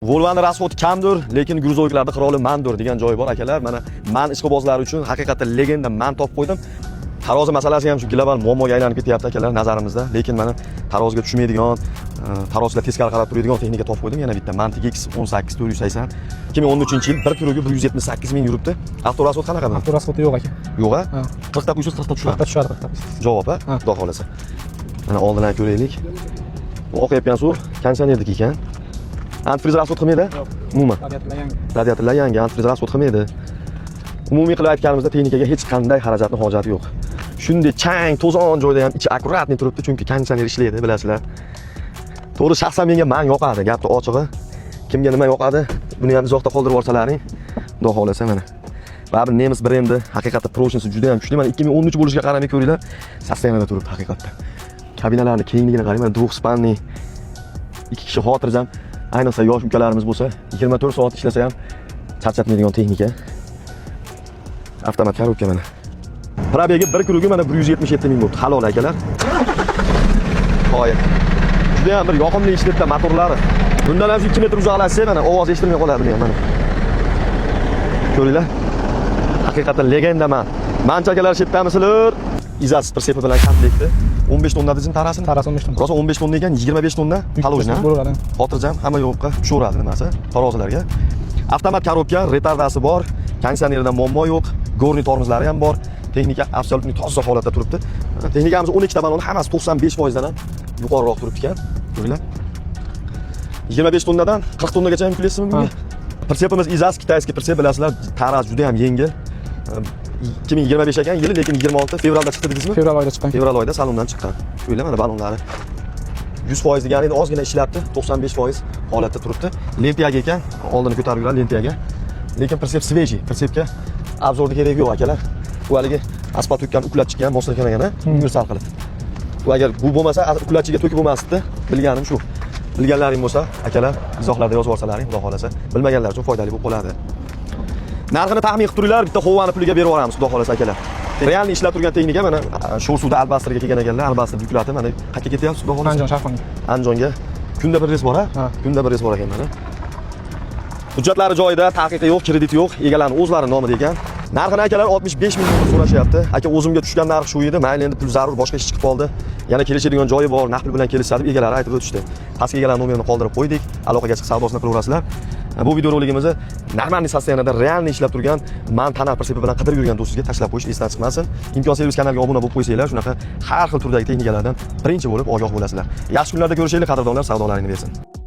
Volvoning rasxodi kamdir, lekin gruzoviklarda qiroli mandir degan joyi bor akalar. Mana man ishqibozlari uchun haqiqatan legenda man topib qo'ydim. Tarozi masalasi ham shu global muammoga aylanib ketyapti akalar nazarimizda. Lekin mana taroziga tushmaydigan, tarozlar teskari qarab turadigan texnika topib qo'ydim. Yana bitta Mantic X 18480. 2013-yil 1 kiloga 178 ming yuribdi. Avtorasxod qanaqa bu? Avtorasxodi yo'q aka. Yo'q-a? 40 ta qo'ysiz 40 ta tushadi. 40 ta tushadi, 40 ta. Javob-a? Xudo xolasa. Mana oldindan ko'raylik. Bu oqayotgan suv konditsionerdik ekan. Antifriz rasxod qilmaydi? Umuman. Radiatorlar yangi, antifriz rasxod qilmaydi. Umumiy qilib aytganimizda texnikaga hech qanday xarajatni hojati yo'q. Shunday chang, to'zon joyda ham ichi akkuratni turibdi, chunki konditsioner ishlaydi, bilasizlar. To'g'ri, shaxsan menga man yoqadi, gapni ochig'i. Kimga nima yoqadi, buni ham izohda qoldirib yuborsalaring, xudo xolasa mana. Baribir nemis brendi, haqiqatda proshnisi juda ham kuchli. Mana 2013 bo'lishiga qaramay ko'ringlar, sostenada turibdi haqiqatda. Kabinalarning kengligini qarang, mana двухспальный 2 kishi xotirjam. Ayniqsa yosh ukalarimiz bo'lsa, 24 soat ishlasa ham charchatmaydigan texnika. Avtomat korobka mana. Probegi 1 kiloga mana 177 ming bo'ldi. Halol akalar. Qo'y. Juda ham bir yoqimli ishlabda motorlari. Bundan ham 2 metr uzoqlashsa mana ovoz eshitilmay qoladi buni ham mana. Ko'ringlar. Haqiqatan legenda man. Manchakalar sheptamisizlar? Izas pritsepı bilan komplekti. 15 tonna dizim tarasini. Tarasi 15 tonna. Rosa 15 tonna ekan, 25 tonna talojna. Xotirjam hamma yo'qqa tushiradi nimasi tarozilarga. Avtomat korobka, retardasi bor, konditsionerdan muammo yo'q, gorniy tormozlari ham bor. Texnika absolyutni toza holatda turibdi. Texnikamiz 12 ta balon hammasi 95% dan ham yuqoriroq turibdi ekan. Ko'ringlar. 25 tonnadan 40 tonnagacha ham yuklaysiz bunga. Pritsepimiz Izas kitayskiy pritsep bilasizlar, taraz juda ham yengil. 2025 ekan yili, lekin 26 fevralda chiqdi dedingizmi? Fevral oyida chiqqan. Fevral oyida salondan chiqqan. Ko'ringlar mana balonlari. 100% degani endi ozgina ishlatdi, 95% holatda turibdi. Lentiyaga ekan, oldini ko'tarib yuradi lentiyaga. Lekin pritsep svejiy, pritsepga obzorda kerak yo'q akalar. Bu haligi asfalt to'kkan, uklab chiqqan, moslagan universal qilib. Bu agar bu bo'lmasa, uklachiga to'kib bo'lmasdi, bilganim shu. Bilganlaring bo'lsa, akalar izohlarda yozib yuborsalaring, xudo xolasa, bilmaganlar uchun foydali bo'lib qoladi. Narxini taxmin qilib turinglar, bitta Hovani puliga berib yuboramiz, xudo xolasa akalar. Realni ishlab turgan texnika mana shu suvda Albastrga kelgan ekanlar, Albastr yuklatib mana qayerga ketyapsiz, xudo xolasa? Andijon shaharga. Andijonga. Kunda bir reys bor-a? Kunda bir reys bor ekan mana. Hujjatlari joyida, taqiqi yo'q, kredit yo'q, egalarining o'zlari nomida ekan. Narxini akalar 65 ming so'm so'rashyapti. Aka, o'zimga tushgan narx shu edi. Mayli, endi pul zarur, boshqa ish chiqib qoldi. Yana kelishadigan joyi bor, naqd pul bilan kelishadi, egalari aytib o'tishdi. Pastki egalar nomerini qoldirib qo'ydik. Aloqaga chiqib savdosini qilaverasizlar. Bu video roligimizni normalniy sostenada realni ishlab turgan man tanal pritsepı bilan qidirib yurgan do'stingizga tashlab qo'yish esdan chiqmasin. Imkon servis kanaliga obuna bo'lib qo'ysanglar, shunaqa har xil turdagi texnikalardan birinchi bo'lib ogoh bo'lasizlar. Yaxshi kunlarda ko'rishaylik, qadrdonlar, savdolaringni bersin.